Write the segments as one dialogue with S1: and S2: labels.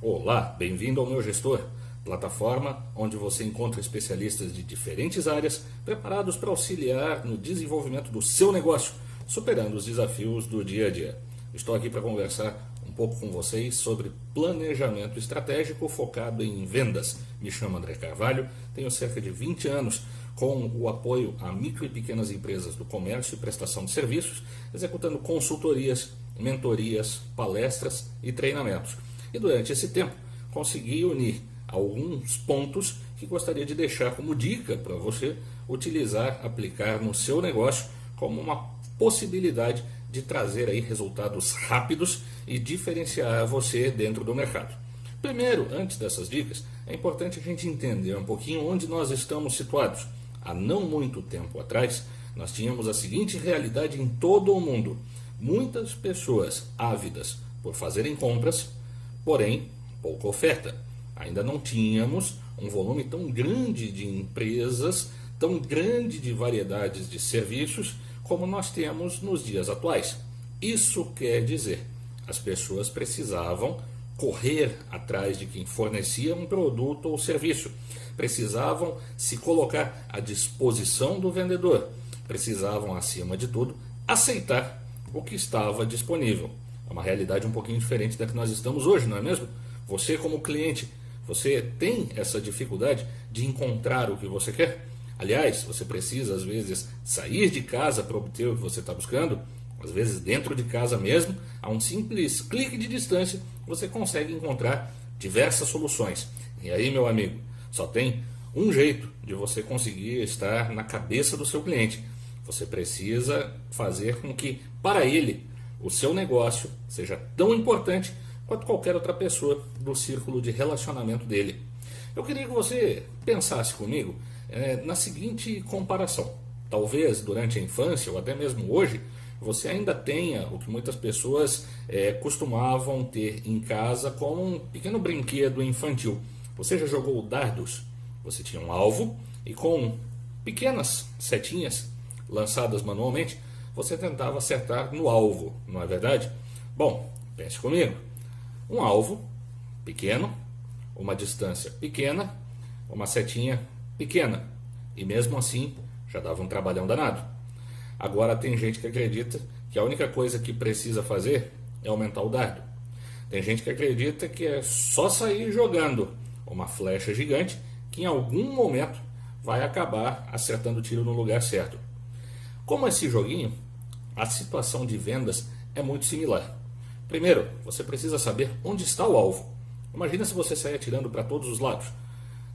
S1: Olá, bem-vindo ao Meu Gestor, plataforma onde você encontra especialistas de diferentes áreas preparados para auxiliar no desenvolvimento do seu negócio, superando os desafios do dia a dia. Estou aqui para conversar um pouco com vocês sobre planejamento estratégico focado em vendas. Me chamo André Carvalho, tenho cerca de 20 anos com o apoio a micro e pequenas empresas do comércio e prestação de serviços, executando consultorias, mentorias, palestras e treinamentos. E durante esse tempo consegui unir alguns pontos que gostaria de deixar como dica para você utilizar, aplicar no seu negócio como uma possibilidade de trazer aí resultados rápidos e diferenciar você dentro do mercado. Primeiro, antes dessas dicas, é importante a gente entender um pouquinho onde nós estamos situados. Há não muito tempo atrás, nós tínhamos a seguinte realidade em todo o mundo. Muitas pessoas ávidas por fazerem compras, porém pouca oferta. Ainda não tínhamos um volume tão grande de empresas, tão grande de variedades de serviços como nós temos nos dias atuais. Isso quer dizer, as pessoas precisavam correr atrás de quem fornecia um produto ou serviço, precisavam se colocar à disposição do vendedor, precisavam, acima de tudo, aceitar o que estava disponível. É uma realidade um pouquinho diferente da que nós estamos hoje, não é mesmo? Você, como cliente, você tem essa dificuldade de encontrar o que você quer? Aliás, você precisa, às vezes, sair de casa para obter o que você está buscando. Às vezes, dentro de casa mesmo, a um simples clique de distância, você consegue encontrar diversas soluções. E aí, meu amigo, só tem um jeito de você conseguir estar na cabeça do seu cliente. Você precisa fazer com que, para ele, o seu negócio seja tão importante quanto qualquer outra pessoa do círculo de relacionamento dele. Eu queria que você pensasse comigo na seguinte comparação. Talvez durante a infância ou até mesmo hoje, você ainda tenha o que muitas pessoas costumavam ter em casa como um pequeno brinquedo infantil. Você já jogou dardos? Você tinha um alvo e com pequenas setinhas lançadas manualmente, você tentava acertar no alvo, não é verdade? Bom, pense comigo. Um alvo pequeno, uma distância pequena, uma setinha pequena. E mesmo assim, já dava um trabalhão danado. Agora tem gente que acredita que a única coisa que precisa fazer é aumentar o dardo. Tem gente que acredita que é só sair jogando uma flecha gigante que em algum momento vai acabar acertando o tiro no lugar certo. Como esse joguinho, a situação de vendas é muito similar. Primeiro, você precisa saber onde está o alvo. Imagina se você sair atirando para todos os lados.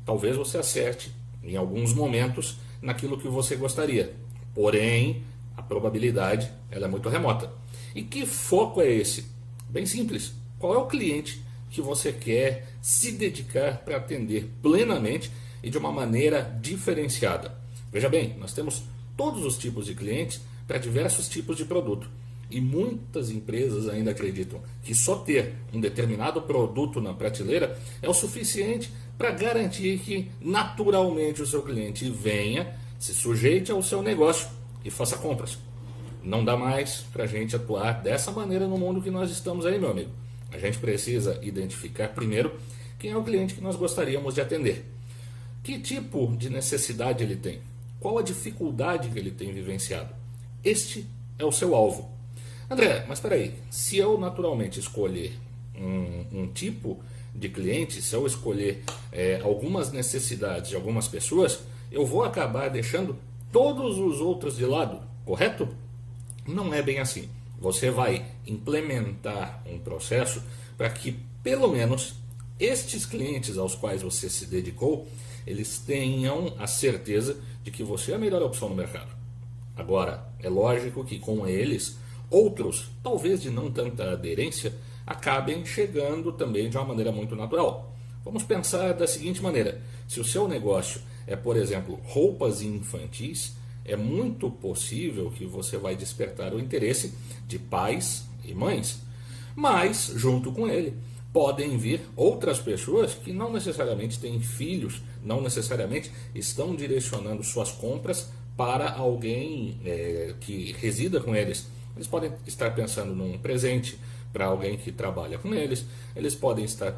S1: Talvez você acerte, em alguns momentos, naquilo que você gostaria. Porém, a probabilidade ela é muito remota. E que foco é esse? Bem simples. Qual é o cliente que você quer se dedicar para atender plenamente e de uma maneira diferenciada? Veja bem, nós temos todos os tipos de clientes para diversos tipos de produto. E muitas empresas ainda acreditam que só ter um determinado produto na prateleira é o suficiente para garantir que naturalmente o seu cliente venha, se sujeite ao seu negócio e faça compras. Não dá mais para a gente atuar dessa maneira no mundo que nós estamos aí, meu amigo. A gente precisa identificar primeiro quem é o cliente que nós gostaríamos de atender. Que tipo de necessidade ele tem? Qual a dificuldade que ele tem vivenciado? Este é o seu alvo. André, mas espera aí, se eu naturalmente escolher um tipo de cliente, se eu escolher algumas necessidades de algumas pessoas, eu vou acabar deixando todos os outros de lado, correto? Não é bem assim. Você vai implementar um processo para que pelo menos estes clientes aos quais você se dedicou, eles tenham a certeza de que você é a melhor opção no mercado. Agora, é lógico que com eles, outros, talvez de não tanta aderência, acabem chegando também de uma maneira muito natural. Vamos pensar da seguinte maneira: se o seu negócio é, por exemplo, roupas infantis, é muito possível que você vai despertar o interesse de pais e mães. Mas, junto com ele, podem vir outras pessoas que não necessariamente têm filhos, não necessariamente estão direcionando suas compras para alguém que resida com eles. Eles podem estar pensando num presente para alguém que trabalha com eles, eles podem estar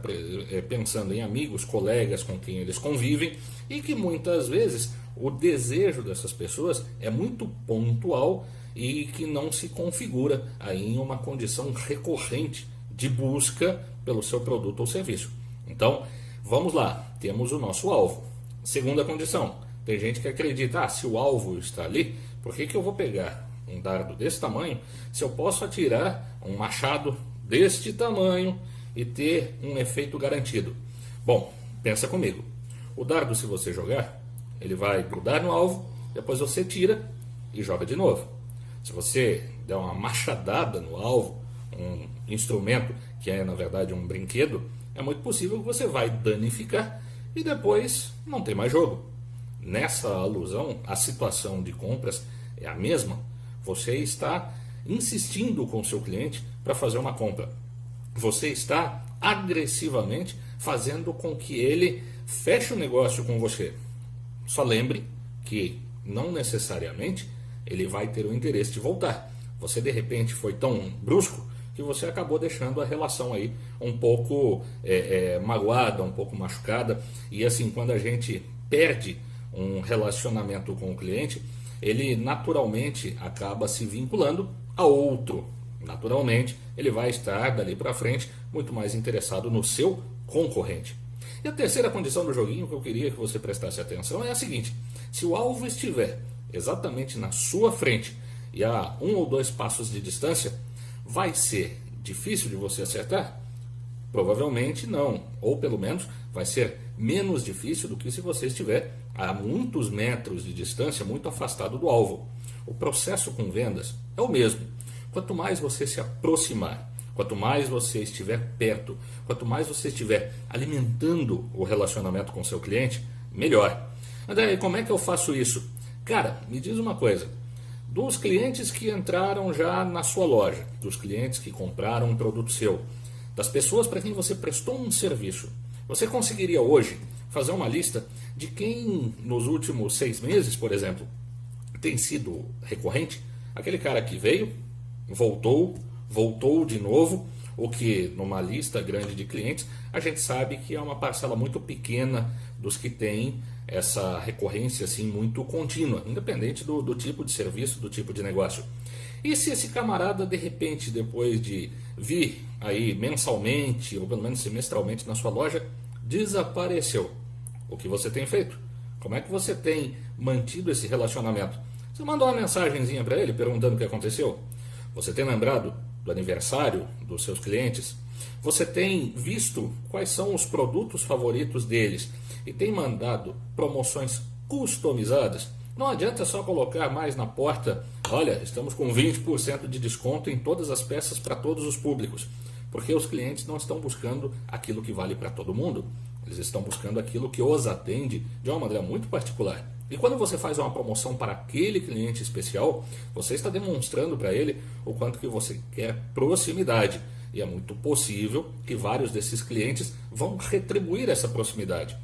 S1: pensando em amigos, colegas com quem eles convivem e que muitas vezes o desejo dessas pessoas é muito pontual e que não se configura aí em uma condição recorrente de busca pelo seu produto ou serviço. Então, vamos lá, temos o nosso alvo. Segunda condição, tem gente que acredita, se o alvo está ali, por que eu vou pegar um dardo desse tamanho se eu posso atirar um machado deste tamanho e ter um efeito garantido? Bom, pensa comigo. O dardo, se você jogar, ele vai grudar no alvo, depois você tira e joga de novo. Se você der uma machadada no alvo, um instrumento que é na verdade um brinquedo, é muito possível que você vai danificar e depois não tem mais jogo. Nessa alusão, a situação de compras é a mesma. Você está insistindo com o seu cliente para fazer uma compra. Você está agressivamente fazendo com que ele feche o negócio com você. Só lembre que não necessariamente ele vai ter o interesse de voltar. Você de repente foi tão brusco que você acabou deixando a relação aí um pouco magoada, um pouco machucada. E assim, quando a gente perde um relacionamento com o cliente, ele naturalmente acaba se vinculando a outro. Naturalmente, ele vai estar dali para frente muito mais interessado no seu concorrente. E a terceira condição do joguinho que eu queria que você prestasse atenção é a seguinte: se o alvo estiver exatamente na sua frente e a 1 ou 2 passos de distância, vai ser difícil de você acertar? Provavelmente não, ou pelo menos vai ser menos difícil do que se você estiver a muitos metros de distância, muito afastado do alvo. O processo com vendas é o mesmo. Quanto mais você se aproximar, quanto mais você estiver perto, quanto mais você estiver alimentando o relacionamento com seu cliente, melhor. André, como é que eu faço isso? Cara, me diz uma coisa. Dos clientes que entraram já na sua loja, dos clientes que compraram um produto seu, das pessoas para quem você prestou um serviço, você conseguiria hoje fazer uma lista de quem nos últimos 6 meses, por exemplo, tem sido recorrente? Aquele cara que veio, voltou de novo, o que numa lista grande de clientes a gente sabe que é uma parcela muito pequena dos que têm essa recorrência assim muito contínua, independente do tipo de serviço, do tipo de negócio. E se esse camarada de repente, depois de vir aí mensalmente ou pelo menos semestralmente na sua loja, desapareceu? O que você tem feito? Como é que você tem mantido esse relacionamento? Você mandou uma mensagenzinha para ele perguntando o que aconteceu? Você tem lembrado do aniversário dos seus clientes? Você tem visto quais são os produtos favoritos deles e tem mandado promoções customizadas? Não adianta só colocar mais na porta: olha, estamos com 20% de desconto em todas as peças para todos os públicos, porque os clientes não estão buscando aquilo que vale para todo mundo. Eles estão buscando aquilo que os atende de uma maneira muito particular. E quando você faz uma promoção para aquele cliente especial, você está demonstrando para ele o quanto que você quer proximidade. E é muito possível que vários desses clientes vão retribuir essa proximidade.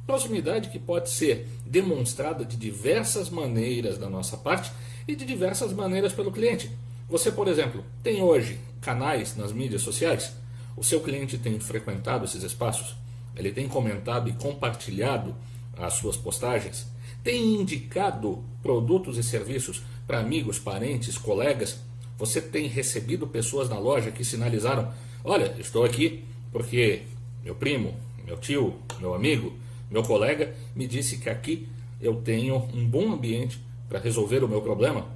S1: Proximidade que pode ser demonstrada de diversas maneiras da nossa parte e de diversas maneiras pelo cliente. Você, por exemplo, tem hoje canais nas mídias sociais? O seu cliente tem frequentado esses espaços? Ele tem comentado e compartilhado as suas postagens? Tem indicado produtos e serviços para amigos, parentes, colegas? Você tem recebido pessoas na loja que sinalizaram: olha, estou aqui porque meu primo, meu tio, meu amigo, meu colega me disse que aqui eu tenho um bom ambiente para resolver o meu problema?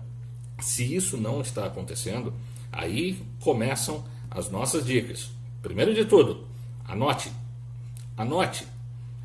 S1: Se isso não está acontecendo, aí começam as nossas dicas. Primeiro de tudo, anote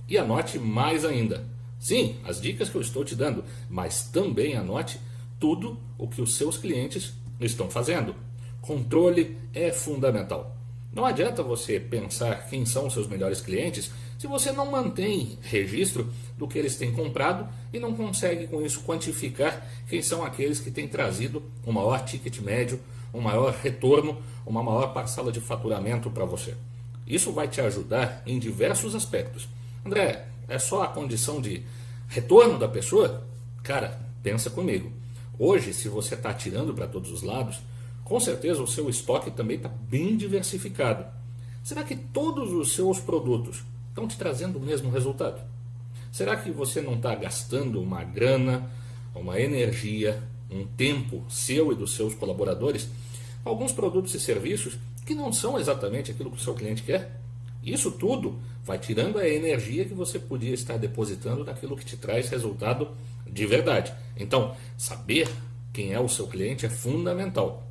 S1: e anote mais ainda. Sim, as dicas que eu estou te dando, mas também anote tudo o que os seus clientes estão fazendo. Controle é fundamental. Não adianta você pensar quem são os seus melhores clientes se você não mantém registro do que eles têm comprado e não consegue com isso quantificar quem são aqueles que têm trazido um maior ticket médio, um maior retorno, uma maior parcela de faturamento para você. Isso vai te ajudar em diversos aspectos. André, é só a condição de retorno da pessoa? Cara, pensa comigo. Hoje, se você está atirando para todos os lados, Com certeza o seu estoque também está bem diversificado. Será que todos os seus produtos estão te trazendo o mesmo resultado? Será que você não está gastando uma grana, uma energia, um tempo seu e dos seus colaboradores com alguns produtos e serviços que não são exatamente aquilo que o seu cliente quer? Isso tudo vai tirando a energia que você podia estar depositando naquilo que te traz resultado de verdade. Então, saber quem é o seu cliente é fundamental.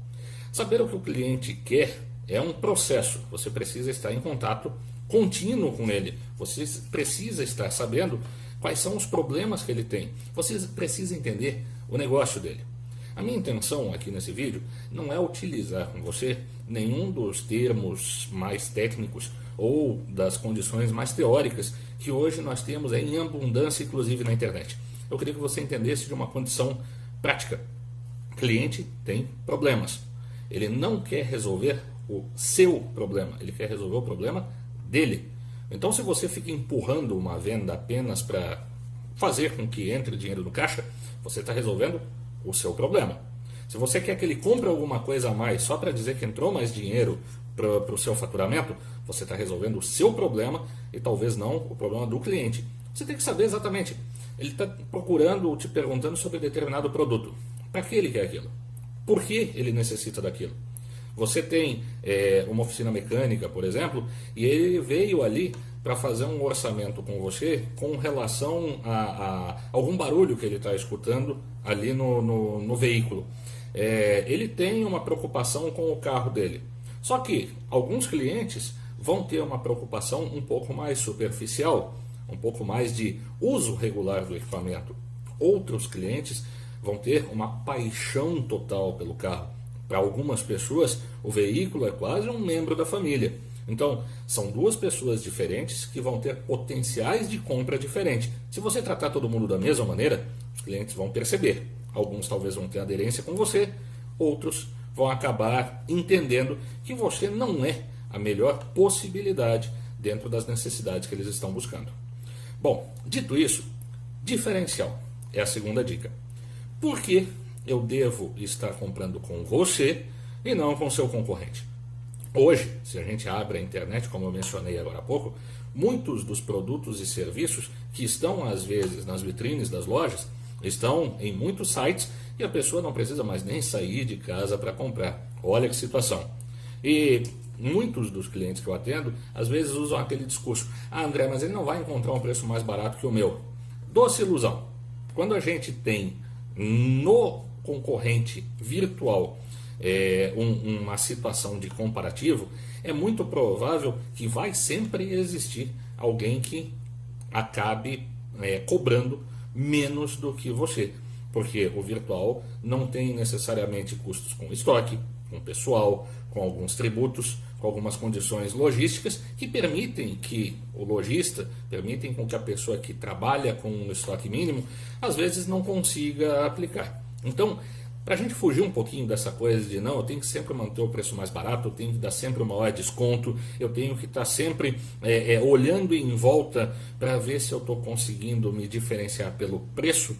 S1: Saber o que o cliente quer é um processo. Você precisa estar em contato contínuo com ele. Você precisa estar sabendo quais são os problemas que ele tem. Você precisa entender o negócio dele. A minha intenção aqui nesse vídeo não é utilizar com você nenhum dos termos mais técnicos ou das condições mais teóricas que hoje nós temos em abundância, inclusive na internet. Eu queria que você entendesse de uma condição prática. O cliente tem problemas. Ele não quer resolver o seu problema, ele quer resolver o problema dele. Então, se você fica empurrando uma venda apenas para fazer com que entre dinheiro no caixa, você está resolvendo o seu problema. Se você quer que ele compre alguma coisa a mais só para dizer que entrou mais dinheiro para o seu faturamento, você está resolvendo o seu problema e talvez não o problema do cliente. Você tem que saber exatamente. Ele está procurando ou te perguntando sobre determinado produto. Para que ele quer aquilo? Por que ele necessita daquilo? Você tem uma oficina mecânica, por exemplo, e ele veio ali para fazer um orçamento com você com relação a algum barulho que ele está escutando ali no veículo. Ele tem uma preocupação com o carro dele. Só que alguns clientes vão ter uma preocupação um pouco mais superficial, um pouco mais de uso regular do equipamento. Outros clientes vão ter uma paixão total pelo carro. Para algumas pessoas, o veículo é quase um membro da família. Então, são duas pessoas diferentes que vão ter potenciais de compra diferentes. Se você tratar todo mundo da mesma maneira, os clientes vão perceber. Alguns talvez vão ter aderência com você, outros vão acabar entendendo que você não é a melhor possibilidade dentro das necessidades que eles estão buscando. Bom, dito isso, diferencial é a segunda dica. Por que eu devo estar comprando com você e não com seu concorrente? Hoje, se a gente abre a internet, como eu mencionei agora há pouco, muitos dos produtos e serviços que estão às vezes nas vitrines das lojas estão em muitos sites e a pessoa não precisa mais nem sair de casa para comprar. Olha que situação. E muitos dos clientes que eu atendo às vezes usam aquele discurso: ah, André, mas ele não vai encontrar um preço mais barato que o meu. Doce ilusão. Quando a gente tem no concorrente virtual uma situação de comparativo, é muito provável que vai sempre existir alguém que acabe cobrando menos do que você, porque o virtual não tem necessariamente custos com estoque, com pessoal, com alguns tributos, com algumas condições logísticas que permitem que o lojista, permitem com que a pessoa que trabalha com um estoque mínimo, às vezes não consiga aplicar. Então, para a gente fugir um pouquinho dessa coisa de não, eu tenho que sempre manter o preço mais barato, eu tenho que dar sempre o maior desconto, eu tenho que estar sempre olhando em volta para ver se eu estou conseguindo me diferenciar pelo preço.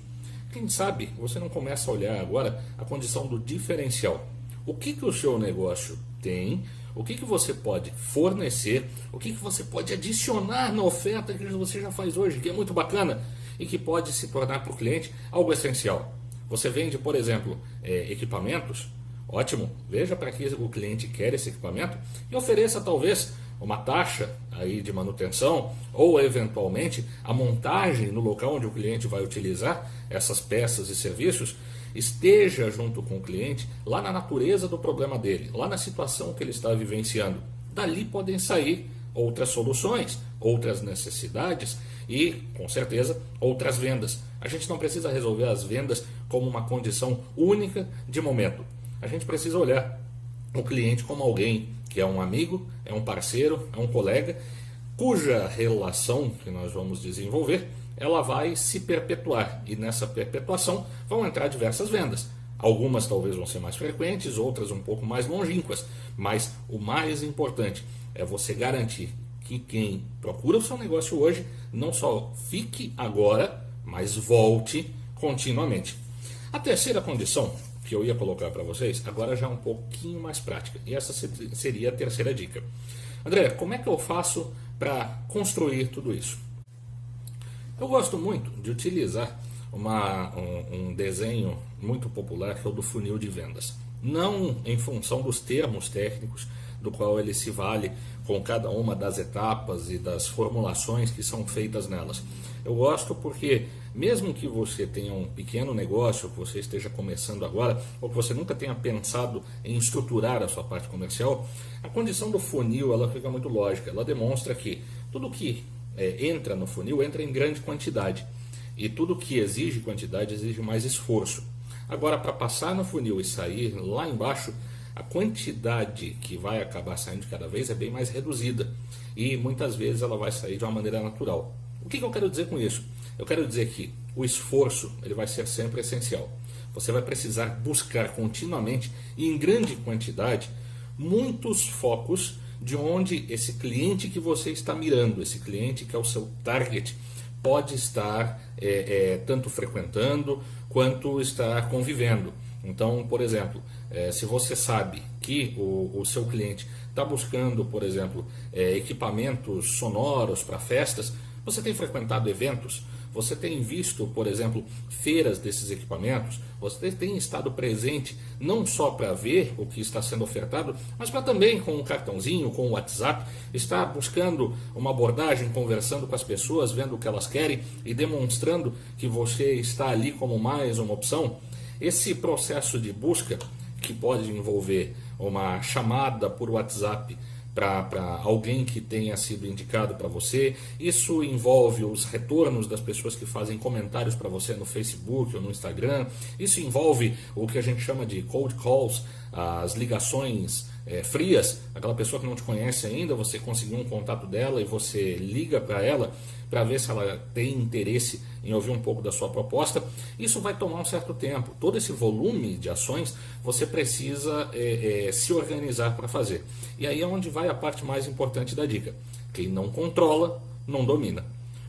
S1: Quem sabe você não começa a olhar agora a condição do diferencial. O que o seu negócio tem, o que você pode fornecer, o que você pode adicionar na oferta que você já faz hoje, que é muito bacana e que pode se tornar para o cliente algo essencial. Você vende, por exemplo, equipamentos, ótimo, veja para que o cliente quer esse equipamento e ofereça talvez uma taxa aí de manutenção ou eventualmente a montagem no local onde o cliente vai utilizar essas peças e serviços esteja junto com o cliente lá na natureza do problema dele, lá na situação que ele está vivenciando. Dali podem sair outras soluções, outras necessidades e, com certeza, outras vendas. A gente não precisa resolver as vendas como uma condição única de momento. A gente precisa olhar o cliente como alguém que é um amigo, é um parceiro, é um colega, cuja relação que nós vamos desenvolver, ela vai se perpetuar. E nessa perpetuação vão entrar diversas vendas. Algumas talvez vão ser mais frequentes, outras um pouco mais longínquas. Mas o mais importante é você garantir que quem procura o seu negócio hoje não só fique agora, mas volte continuamente. A terceira condição que eu ia colocar para vocês, agora já é um pouquinho mais prática. E essa seria a terceira dica. André, como é que eu faço para construir tudo isso? Eu gosto muito de utilizar um desenho muito popular que é o do funil de vendas. Não em função dos termos técnicos, do qual ele se vale com cada uma das etapas e das formulações que são feitas nelas. Eu gosto porque, mesmo que você tenha um pequeno negócio, que você esteja começando agora, ou que você nunca tenha pensado em estruturar a sua parte comercial, a condição do funil ela fica muito lógica. Ela demonstra que tudo que entra no funil entra em grande quantidade. E tudo que exige quantidade exige mais esforço. Agora, para passar no funil e sair lá embaixo, a quantidade que vai acabar saindo de cada vez é bem mais reduzida. E muitas vezes ela vai sair de uma maneira natural. O que eu quero dizer com isso? Eu quero dizer que o esforço ele vai ser sempre essencial. Você vai precisar buscar continuamente e em grande quantidade muitos focos de onde esse cliente que você está mirando, esse cliente que é o seu target, pode estar tanto frequentando quanto estar convivendo. Então, por exemplo, se você sabe que o seu cliente está buscando, por exemplo, equipamentos sonoros para festas, você tem frequentado eventos, você tem visto, por exemplo, feiras desses equipamentos, você tem estado presente não só para ver o que está sendo ofertado, mas para também com um cartãozinho, com o WhatsApp, estar buscando uma abordagem, conversando com as pessoas, vendo o que elas querem e demonstrando que você está ali como mais uma opção. Esse processo de busca, que pode envolver uma chamada por WhatsApp para alguém que tenha sido indicado para você, isso envolve os retornos das pessoas que fazem comentários para você no Facebook ou no Instagram, isso envolve o que a gente chama de cold calls, as ligações frias, aquela pessoa que não te conhece ainda, você conseguiu um contato dela e você liga para ela para ver se ela tem interesse em ouvir um pouco da sua proposta. Isso vai tomar um certo tempo. Todo esse volume de ações você precisa se organizar para fazer. E aí é onde vai a parte mais importante da dica. Quem não controla, não domina.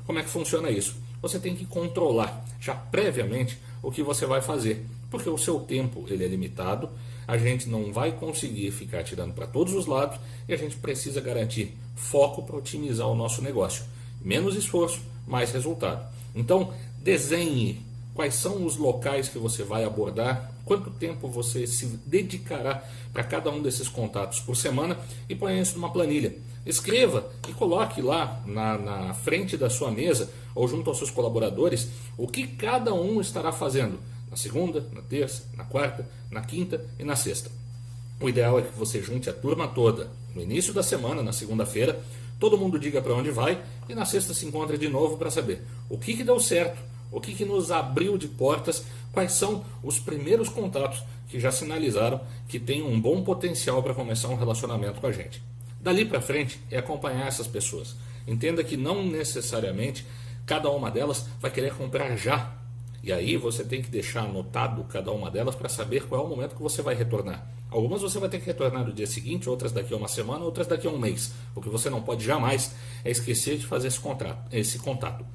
S1: Como é que funciona isso? Você tem que controlar já previamente o que você vai fazer, porque o seu tempo ele é limitado, a gente não vai conseguir ficar tirando para todos os lados e a gente precisa garantir foco para otimizar o nosso negócio. Menos esforço, mais resultado. Então, desenhe quais são os locais que você vai abordar, quanto tempo você se dedicará para cada um desses contatos por semana e ponha isso numa planilha. Escreva e coloque lá na frente da sua mesa ou junto aos seus colaboradores o que cada um estará fazendo na segunda, na terça, na quarta, na quinta e na sexta. O ideal é que você junte a turma toda no início da semana, na segunda-feira, todo mundo diga para onde vai e na sexta se encontra de novo para saber o que deu certo, o que nos abriu de portas, quais são os primeiros contatos que já sinalizaram que tem um bom potencial para começar um relacionamento com a gente. Dali para frente é acompanhar essas pessoas. Entenda que não necessariamente cada uma delas vai querer comprar já. E aí você tem que deixar anotado cada uma delas para saber qual é o momento que você vai retornar. Algumas você vai ter que retornar no dia seguinte, outras daqui a uma semana, outras daqui a um mês. O que você não pode jamais é esquecer de fazer esse contato.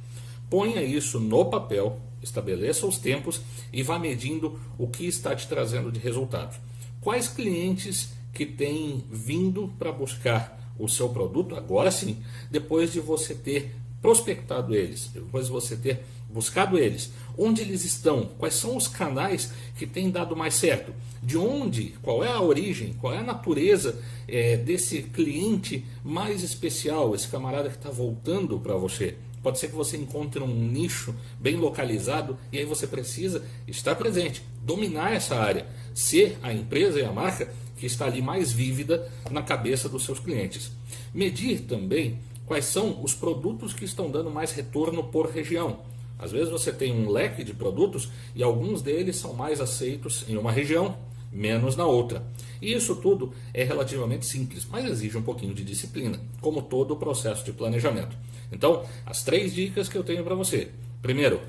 S1: Ponha isso no papel, estabeleça os tempos e vá medindo o que está te trazendo de resultados. Quais clientes que têm vindo para buscar o seu produto, agora sim, depois de você ter prospectado eles, depois de você ter buscado eles, onde eles estão, quais são os canais que têm dado mais certo, de onde, qual é a origem, qual é a natureza desse cliente mais especial, esse camarada que está voltando para você. Pode ser que você encontre um nicho bem localizado e aí você precisa estar presente, dominar essa área, ser a empresa e a marca que está ali mais vívida na cabeça dos seus clientes. Medir também quais são os produtos que estão dando mais retorno por região. Às vezes você tem um leque de produtos e alguns deles são mais aceitos em uma região, menos na outra. E isso tudo é relativamente simples, mas exige um pouquinho de disciplina, como todo o processo de planejamento. Então, as 3 dicas que eu tenho para você. Primeiro,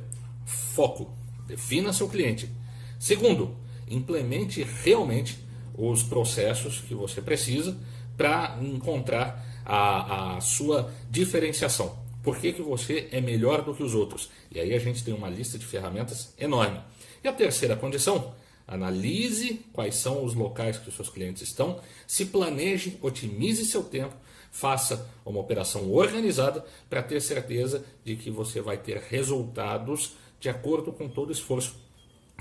S1: foco. Defina seu cliente. Segundo, implemente realmente os processos que você precisa para encontrar a sua diferenciação. Por que você é melhor do que os outros? E aí a gente tem uma lista de ferramentas enorme. E a terceira condição, Analise quais são os locais que os seus clientes estão, se planeje, otimize seu tempo, faça uma operação organizada para ter certeza de que você vai ter resultados de acordo com todo o esforço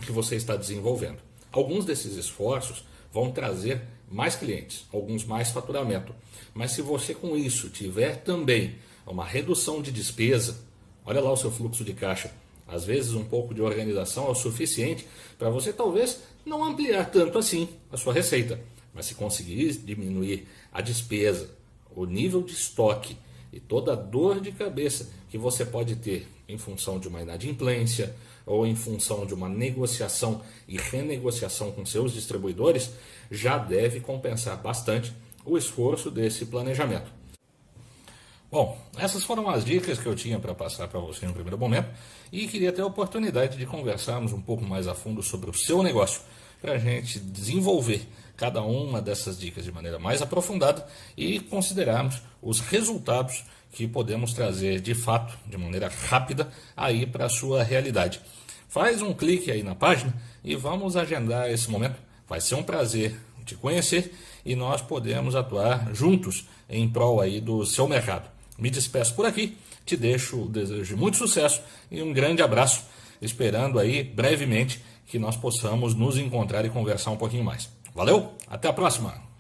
S1: que você está desenvolvendo. Alguns desses esforços vão trazer mais clientes, alguns mais faturamento. Mas se você com isso tiver também uma redução de despesa, olha lá o seu fluxo de caixa. Às vezes um pouco de organização é o suficiente para você talvez não ampliar tanto assim a sua receita. Mas se conseguir diminuir a despesa, o nível de estoque e toda a dor de cabeça que você pode ter em função de uma inadimplência ou em função de uma negociação e renegociação com seus distribuidores, já deve compensar bastante o esforço desse planejamento. Bom, essas foram as dicas que eu tinha para passar para você no primeiro momento e queria ter a oportunidade de conversarmos um pouco mais a fundo sobre o seu negócio, para a gente desenvolver cada uma dessas dicas de maneira mais aprofundada e considerarmos os resultados que podemos trazer de fato, de maneira rápida, aí para a sua realidade. Faz um clique aí na página e vamos agendar esse momento. Vai ser um prazer te conhecer e nós podemos atuar juntos em prol aí do seu mercado. Me despeço por aqui, te deixo o desejo de muito sucesso e um grande abraço, esperando aí brevemente que nós possamos nos encontrar e conversar um pouquinho mais. Valeu, até a próxima!